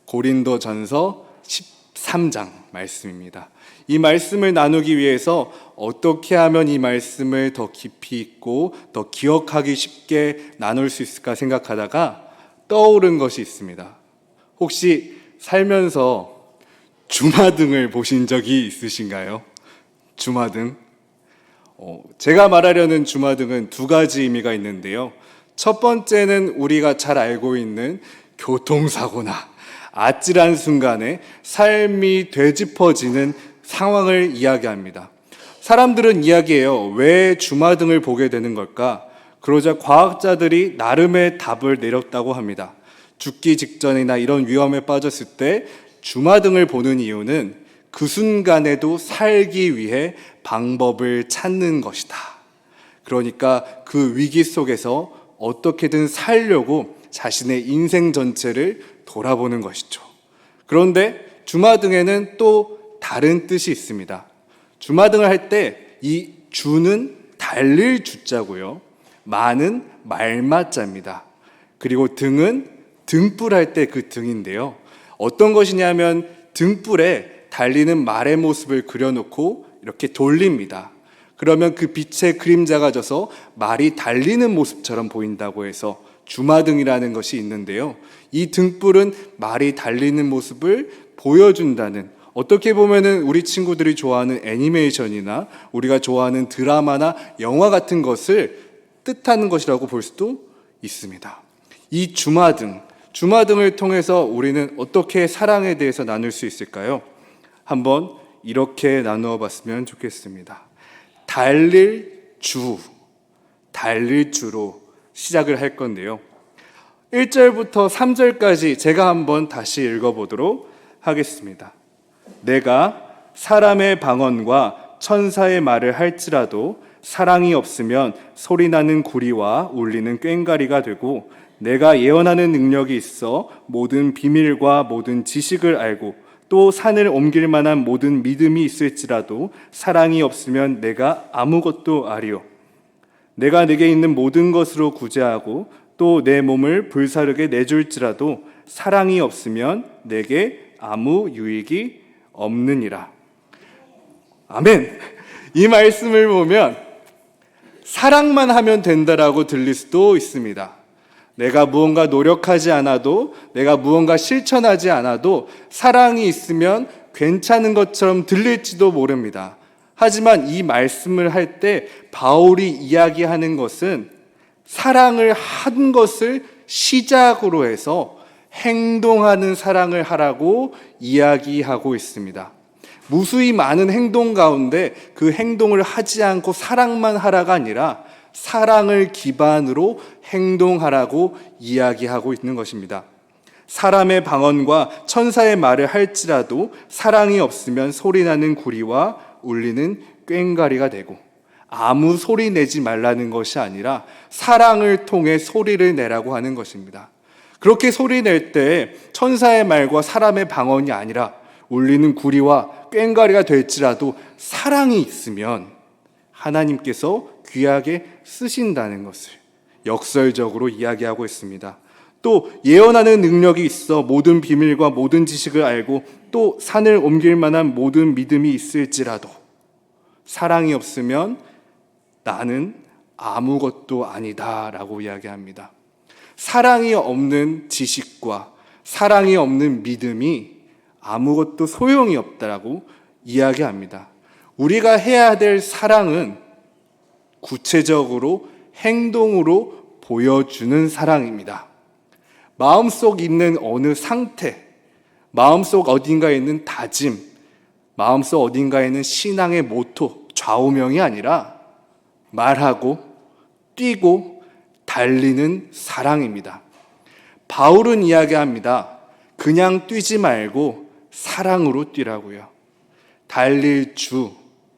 고린도전서 13장 말씀입니다. 이 말씀을 나누기 위해서 어떻게 하면 이 말씀을 더 깊이 있고 더 기억하기 쉽게 나눌 수 있을까 생각하다가 떠오른 것이 있습니다. 혹시 살면서 주마등을 보신 적이 있으신가요? 주마등. 제가 말하려는 주마등은 두 가지 의미가 있는데요. 첫 번째는 우리가 잘 알고 있는 교통사고나 아찔한 순간에 삶이 되짚어지는 상황을 이야기합니다. 사람들은 이야기해요. 왜 주마등을 보게 되는 걸까? 그러자 과학자들이 나름의 답을 내렸다고 합니다. 죽기 직전이나 이런 위험에 빠졌을 때 주마등을 보는 이유는 그 순간에도 살기 위해 방법을 찾는 것이다. 그러니까 그 위기 속에서 어떻게든 살려고 자신의 인생 전체를 돌아보는 것이죠. 그런데 주마등에는 또 다른 뜻이 있습니다. 주마등을 할 때 이 주는 달릴 주자고요. 마는 말마자입니다. 그리고 등은 등불할 때 그 등인데요. 어떤 것이냐면 등불에 달리는 말의 모습을 그려놓고 이렇게 돌립니다. 그러면 그 빛의 그림자가 져서 말이 달리는 모습처럼 보인다고 해서 주마등이라는 것이 있는데요. 이 등불은 말이 달리는 모습을 보여준다는, 어떻게 보면은 우리 친구들이 좋아하는 애니메이션이나 우리가 좋아하는 드라마나 영화 같은 것을 뜻하는 것이라고 볼 수도 있습니다. 이 주마등을 통해서 우리는 어떻게 사랑에 대해서 나눌 수 있을까요? 한번 이렇게 나누어 봤으면 좋겠습니다. 달릴 주로 시작을 할 건데요. 1절부터 3절까지 제가 한번 다시 읽어보도록 하겠습니다. 내가 사람의 방언과 천사의 말을 할지라도 사랑이 없으면 소리나는 구리와 울리는 꽹과리가 되고, 내가 예언하는 능력이 있어 모든 비밀과 모든 지식을 알고 또 산을 옮길 만한 모든 믿음이 있을지라도 사랑이 없으면 내가 아무것도 아리요. 내가 내게 있는 모든 것으로 구제하고 또 내 몸을 불사르게 내줄지라도 사랑이 없으면 내게 아무 유익이 없느니라. 아멘. 이 말씀을 보면 사랑만 하면 된다라고 들릴 수도 있습니다. 내가 무언가 노력하지 않아도, 내가 무언가 실천하지 않아도 사랑이 있으면 괜찮은 것처럼 들릴지도 모릅니다. 하지만 이 말씀을 할 때 바울이 이야기하는 것은 사랑을 한 것을 시작으로 해서 행동하는 사랑을 하라고 이야기하고 있습니다. 무수히 많은 행동 가운데 그 행동을 하지 않고 사랑만 하라가 아니라 사랑을 기반으로 행동하라고 이야기하고 있는 것입니다. 사람의 방언과 천사의 말을 할지라도 사랑이 없으면 소리나는 구리와 울리는 꽹과리가 되고, 아무 소리 내지 말라는 것이 아니라 사랑을 통해 소리를 내라고 하는 것입니다. 그렇게 소리 낼 때 천사의 말과 사람의 방언이 아니라 울리는 구리와 꽹과리가 될지라도 사랑이 있으면 하나님께서 귀하게 쓰신다는 것을 역설적으로 이야기하고 있습니다. 또 예언하는 능력이 있어 모든 비밀과 모든 지식을 알고 또 산을 옮길 만한 모든 믿음이 있을지라도 사랑이 없으면 나는 아무것도 아니다라고 이야기합니다. 사랑이 없는 지식과 사랑이 없는 믿음이 아무것도 소용이 없다라고 이야기합니다. 우리가 해야 될 사랑은 구체적으로 행동으로 보여주는 사랑입니다. 마음속 있는 어느 상태, 마음속 어딘가에 있는 다짐, 마음속 어딘가에 있는 신앙의 모토, 좌우명이 아니라 말하고 뛰고 달리는 사랑입니다. 바울은 이야기합니다. 그냥 뛰지 말고 사랑으로 뛰라고요. 달릴 주,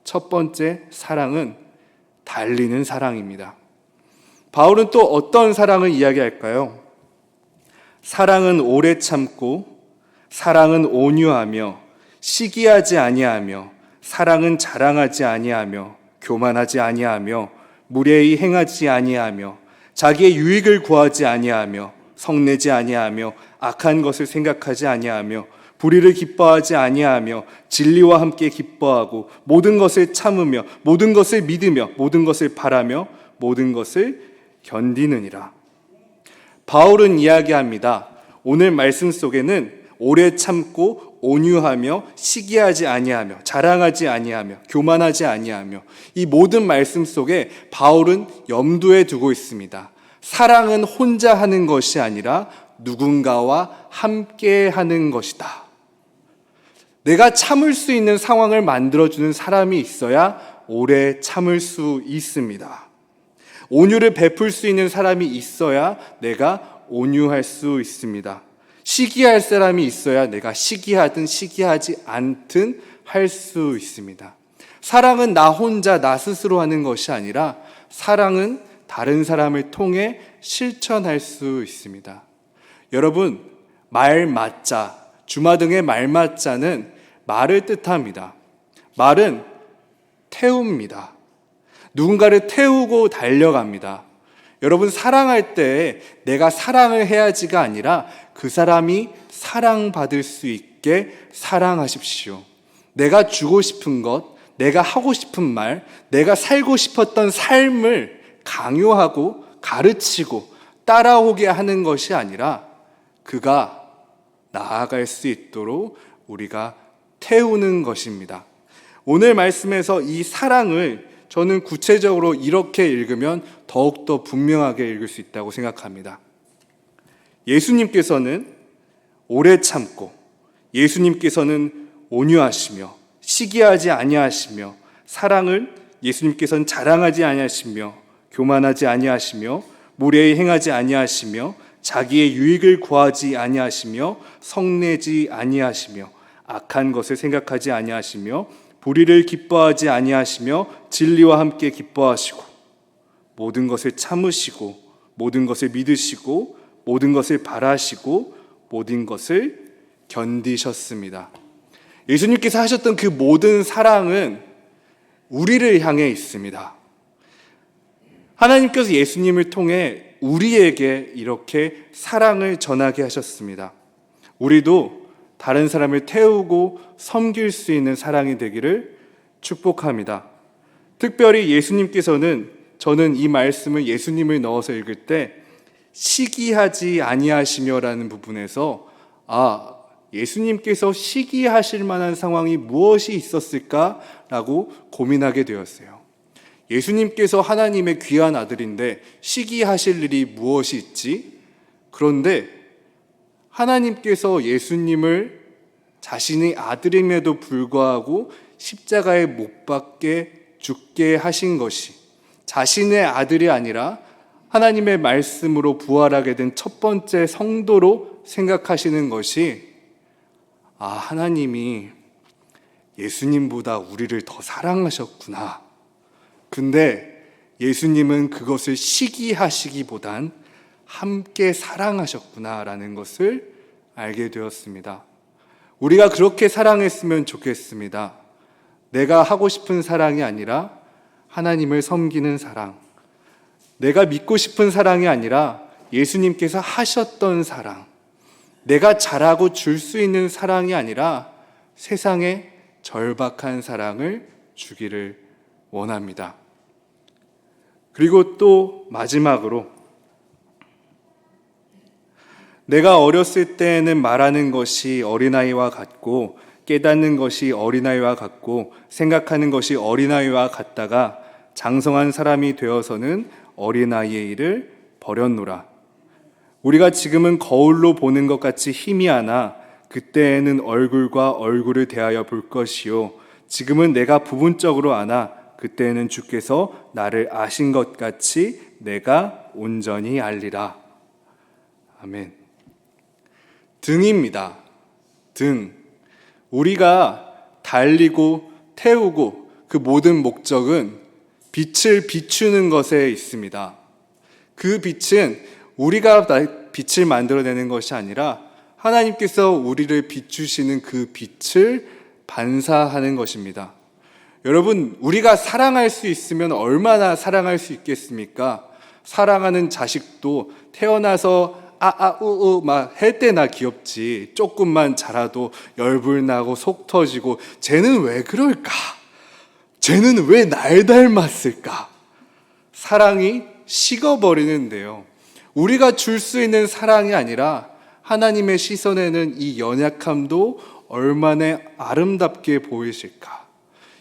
첫 번째 사랑은 달리는 사랑입니다. 바울은 또 어떤 사랑을 이야기할까요? 사랑은 오래 참고, 사랑은 온유하며, 시기하지 아니하며, 사랑은 자랑하지 아니하며, 교만하지 아니하며, 무례히 행하지 아니하며, 자기의 유익을 구하지 아니하며, 성내지 아니하며, 악한 것을 생각하지 아니하며 불의를 기뻐하지 아니하며 진리와 함께 기뻐하고 모든 것을 참으며 모든 것을 믿으며 모든 것을 바라며 모든 것을 견디느니라. 바울은 이야기합니다. 오늘 말씀 속에는 오래 참고 온유하며 시기하지 아니하며 자랑하지 아니하며 교만하지 아니하며 이 모든 말씀 속에 바울은 염두에 두고 있습니다. 사랑은 혼자 하는 것이 아니라 누군가와 함께 하는 것이다. 내가 참을 수 있는 상황을 만들어주는 사람이 있어야 오래 참을 수 있습니다. 온유를 베풀 수 있는 사람이 있어야 내가 온유할 수 있습니다. 시기할 사람이 있어야 내가 시기하든 시기하지 않든 할 수 있습니다. 사랑은 나 혼자 나 스스로 하는 것이 아니라 사랑은 다른 사람을 통해 실천할 수 있습니다. 여러분, 말맞자, 주마등의 말맞자는 말을 뜻합니다. 말은 태웁니다. 누군가를 태우고 달려갑니다. 여러분, 사랑할 때 내가 사랑을 해야지가 아니라 그 사람이 사랑받을 수 있게 사랑하십시오. 내가 주고 싶은 것, 내가 하고 싶은 말, 내가 살고 싶었던 삶을 강요하고 가르치고 따라오게 하는 것이 아니라 그가 나아갈 수 있도록 우리가 태우는 것입니다. 오늘 말씀에서 이 사랑을 저는 구체적으로 이렇게 읽으면 더욱더 분명하게 읽을 수 있다고 생각합니다. 예수님께서는 오래 참고 예수님께서는 온유하시며 시기하지 아니하시며 사랑을 예수님께서는 자랑하지 아니하시며 교만하지 아니하시며 무례히 행하지 아니하시며 자기의 유익을 구하지 아니하시며 성내지 아니하시며 악한 것을 생각하지 아니하시며 불의를 기뻐하지 아니하시며 진리와 함께 기뻐하시고 모든 것을 참으시고 모든 것을 믿으시고 모든 것을 바라시고 모든 것을 견디셨습니다. 예수님께서 하셨던 그 모든 사랑은 우리를 향해 있습니다. 하나님께서 예수님을 통해 우리에게 이렇게 사랑을 전하게 하셨습니다. 우리도 다른 사람을 태우고 섬길 수 있는 사랑이 되기를 축복합니다. 특별히 예수님께서는 저는 이 말씀을 예수님을 넣어서 읽을 때 시기하지 아니하시며라는 부분에서 예수님께서 시기하실 만한 상황이 무엇이 있었을까라고 고민하게 되었어요. 예수님께서 하나님의 귀한 아들인데 시기하실 일이 무엇이 있지? 그런데 하나님께서 예수님을 자신의 아들임에도 불구하고 십자가에 못 박게 죽게 하신 것이 자신의 아들이 아니라 하나님의 말씀으로 부활하게 된 첫 번째 성도로 생각하시는 것이 하나님이 예수님보다 우리를 더 사랑하셨구나. 근데 예수님은 그것을 시기하시기보단 함께 사랑하셨구나라는 것을 알게 되었습니다. 우리가 그렇게 사랑했으면 좋겠습니다. 내가 하고 싶은 사랑이 아니라 하나님을 섬기는 사랑, 내가 믿고 싶은 사랑이 아니라 예수님께서 하셨던 사랑, 내가 잘하고 줄 수 있는 사랑이 아니라 세상에 절박한 사랑을 주기를 원합니다. 그리고 또 마지막으로 내가 어렸을 때에는 말하는 것이 어린아이와 같고 깨닫는 것이 어린아이와 같고 생각하는 것이 어린아이와 같다가 장성한 사람이 되어서는 어린아이의 일을 버렸노라. 우리가 지금은 거울로 보는 것 같이 희미하나 그때에는 얼굴과 얼굴을 대하여 볼 것이요 지금은 내가 부분적으로 아나 그때에는 주께서 나를 아신 것 같이 내가 온전히 알리라. 아멘. 등입니다. 등. 우리가 달리고 태우고 그 모든 목적은 빛을 비추는 것에 있습니다. 그 빛은 우리가 빛을 만들어내는 것이 아니라 하나님께서 우리를 비추시는 그 빛을 반사하는 것입니다. 여러분, 우리가 사랑할 수 있으면 얼마나 사랑할 수 있겠습니까? 사랑하는 자식도 태어나서 우우 막 할 때나 귀엽지. 조금만 자라도 열불나고 속 터지고 쟤는 왜 그럴까? 쟤는 왜 날 닮았을까? 사랑이 식어버리는데요. 우리가 줄 수 있는 사랑이 아니라 하나님의 시선에는 이 연약함도 얼마나 아름답게 보이실까?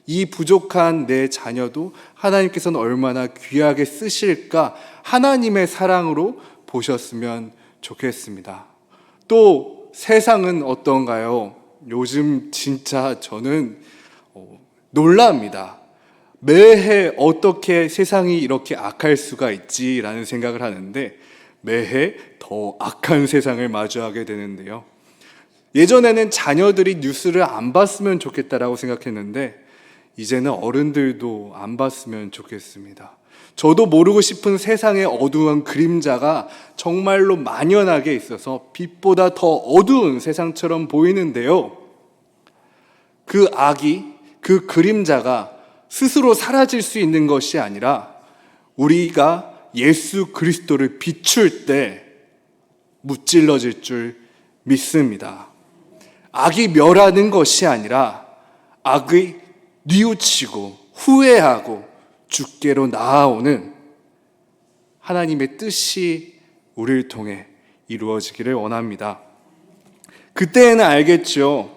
이 부족한 내 자녀도 하나님께서는 얼마나 귀하게 쓰실까? 하나님의 사랑으로 보셨으면 좋겠습니다. 또 세상은 어떤가요? 요즘 진짜 저는 놀랍니다. 매해 어떻게 세상이 이렇게 악할 수가 있지라는 생각을 하는데 매해 더 악한 세상을 마주하게 되는데요. 예전에는 자녀들이 뉴스를 안 봤으면 좋겠다라고 생각했는데 이제는 어른들도 안 봤으면 좋겠습니다. 저도 모르고 싶은 세상의 어두운 그림자가 정말로 만연하게 있어서 빛보다 더 어두운 세상처럼 보이는데요. 그 악이, 그 그림자가 스스로 사라질 수 있는 것이 아니라 우리가 예수 그리스도를 비출 때 무찔러질 줄 믿습니다. 악이 멸하는 것이 아니라 악의 뉘우치고 후회하고 주께로 나아오는 하나님의 뜻이 우리를 통해 이루어지기를 원합니다. 그때에는 알겠죠.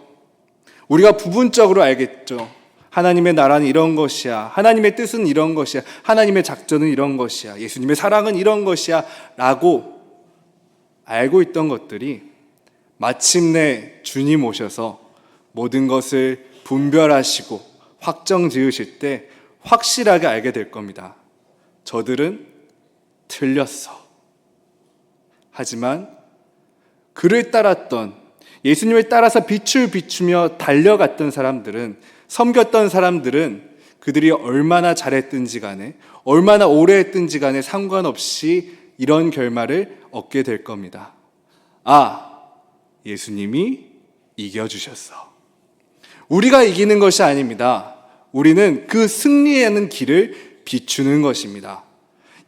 우리가 부분적으로 알겠죠. 하나님의 나라는 이런 것이야. 하나님의 뜻은 이런 것이야. 하나님의 작전은 이런 것이야. 예수님의 사랑은 이런 것이야. 라고 알고 있던 것들이 마침내 주님 오셔서 모든 것을 분별하시고 확정 지으실 때 확실하게 알게 될 겁니다. 저들은 틀렸어. 하지만 그를 따랐던, 예수님을 따라서 빛을 비추며 달려갔던 사람들은, 섬겼던 사람들은 그들이 얼마나 잘했든지 간에, 얼마나 오래 했든지 간에 상관없이 이런 결말을 얻게 될 겁니다. 아, 예수님이 이겨주셨어. 우리가 이기는 것이 아닙니다. 우리는 그 승리하는 길을 비추는 것입니다.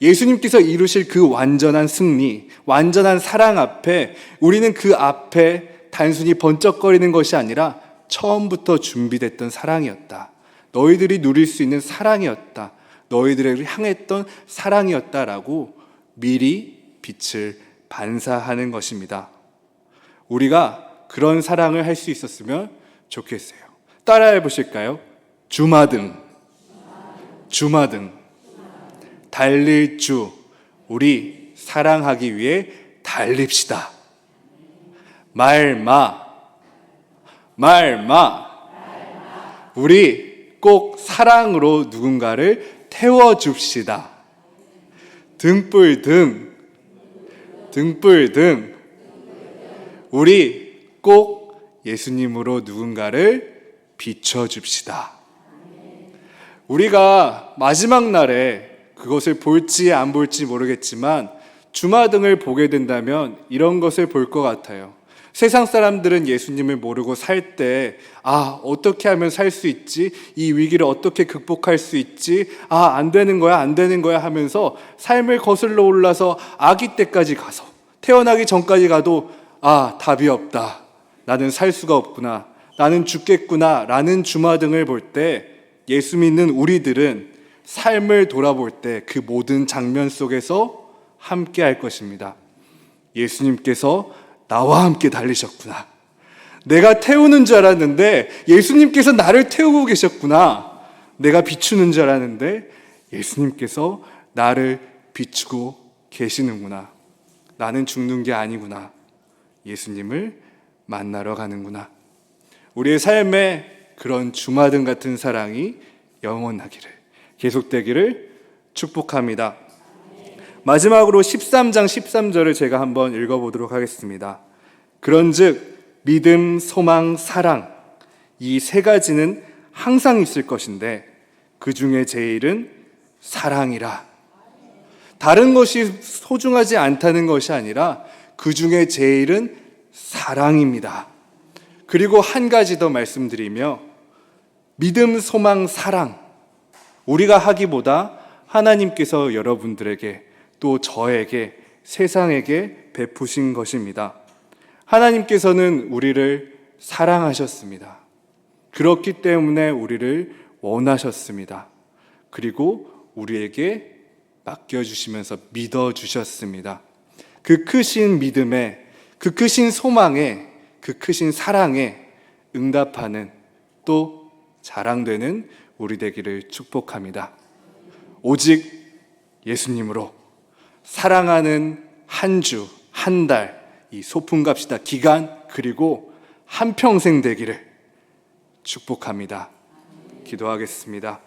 예수님께서 이루실 그 완전한 승리, 완전한 사랑 앞에 우리는 그 앞에 단순히 번쩍거리는 것이 아니라 처음부터 준비됐던 사랑이었다. 너희들이 누릴 수 있는 사랑이었다. 너희들을 향했던 사랑이었다라고 미리 빛을 반사하는 것입니다. 우리가 그런 사랑을 할 수 있었으면 좋겠어요. 따라해 보실까요? 주마등, 주마등, 달릴 주, 우리 사랑하기 위해 달립시다. 말마, 말마, 우리 꼭 사랑으로 누군가를 태워줍시다. 등불등, 등불등, 우리 꼭 예수님으로 누군가를 비춰줍시다. 우리가 마지막 날에 그것을 볼지 안 볼지 모르겠지만 주마등을 보게 된다면 이런 것을 볼 것 같아요. 세상 사람들은 예수님을 모르고 살 때 어떻게 하면 살 수 있지? 이 위기를 어떻게 극복할 수 있지? 안 되는 거야, 안 되는 거야 하면서 삶을 거슬러 올라서 아기 때까지 가서 태어나기 전까지 가도 답이 없다. 나는 살 수가 없구나. 나는 죽겠구나. 라는 주마등을 볼 때 예수 믿는 우리들은 삶을 돌아볼 때 그 모든 장면 속에서 함께 할 것입니다. 예수님께서 나와 함께 달리셨구나. 내가 태우는 줄 알았는데 예수님께서 나를 태우고 계셨구나. 내가 비추는 줄 알았는데 예수님께서 나를 비추고 계시는구나. 나는 죽는 게 아니구나. 예수님을 만나러 가는구나. 우리의 삶에 그런 주마등 같은 사랑이 영원하기를, 계속되기를 축복합니다. 마지막으로 13장 13절을 제가 한번 읽어보도록 하겠습니다. 그런즉 믿음, 소망, 사랑, 이 세 가지는 항상 있을 것인데 그 중에 제일은 사랑이라. 다른 것이 소중하지 않다는 것이 아니라 그 중에 제일은 사랑입니다. 그리고 한 가지 더 말씀드리며, 믿음, 소망, 사랑, 우리가 하기보다 하나님께서 여러분들에게 또 저에게, 세상에게 베푸신 것입니다. 하나님께서는 우리를 사랑하셨습니다. 그렇기 때문에 우리를 원하셨습니다. 그리고 우리에게 맡겨주시면서 믿어주셨습니다. 그 크신 믿음에, 그 크신 소망에, 그 크신 사랑에 응답하는, 또 자랑되는 우리 되기를 축복합니다. 오직 예수님으로 사랑하는 한 주, 한 달, 이 소풍갑시다 기간, 그리고 한평생 되기를 축복합니다. 기도하겠습니다.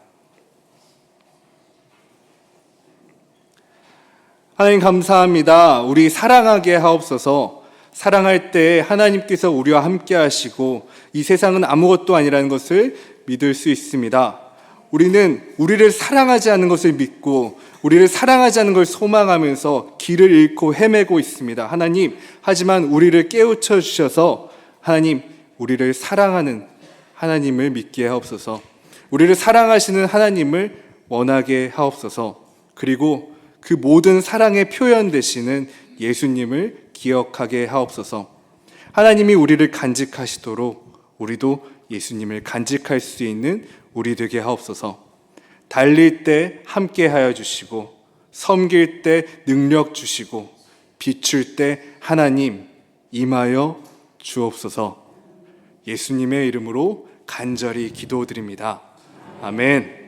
하나님 감사합니다. 우리 사랑하게 하옵소서. 사랑할 때 하나님께서 우리와 함께 하시고 이 세상은 아무것도 아니라는 것을 믿을 수 있습니다. 우리는 우리를 사랑하지 않는 것을 믿고 우리를 사랑하지 않는 걸 소망하면서 길을 잃고 헤매고 있습니다. 하나님, 하지만 우리를 깨우쳐 주셔서 하나님, 우리를 사랑하는 하나님을 믿게 하옵소서. 우리를 사랑하시는 하나님을 원하게 하옵소서. 그리고 그 모든 사랑의 표현 되시는 예수님을 기억하게 하옵소서. 하나님이 우리를 간직하시도록 우리도 예수님을 간직할 수 있는 우리 되게 하옵소서. 달릴 때 함께 하여 주시고, 섬길 때 능력 주시고, 비출 때 하나님 임하여 주옵소서. 예수님의 이름으로 간절히 기도드립니다. 아멘.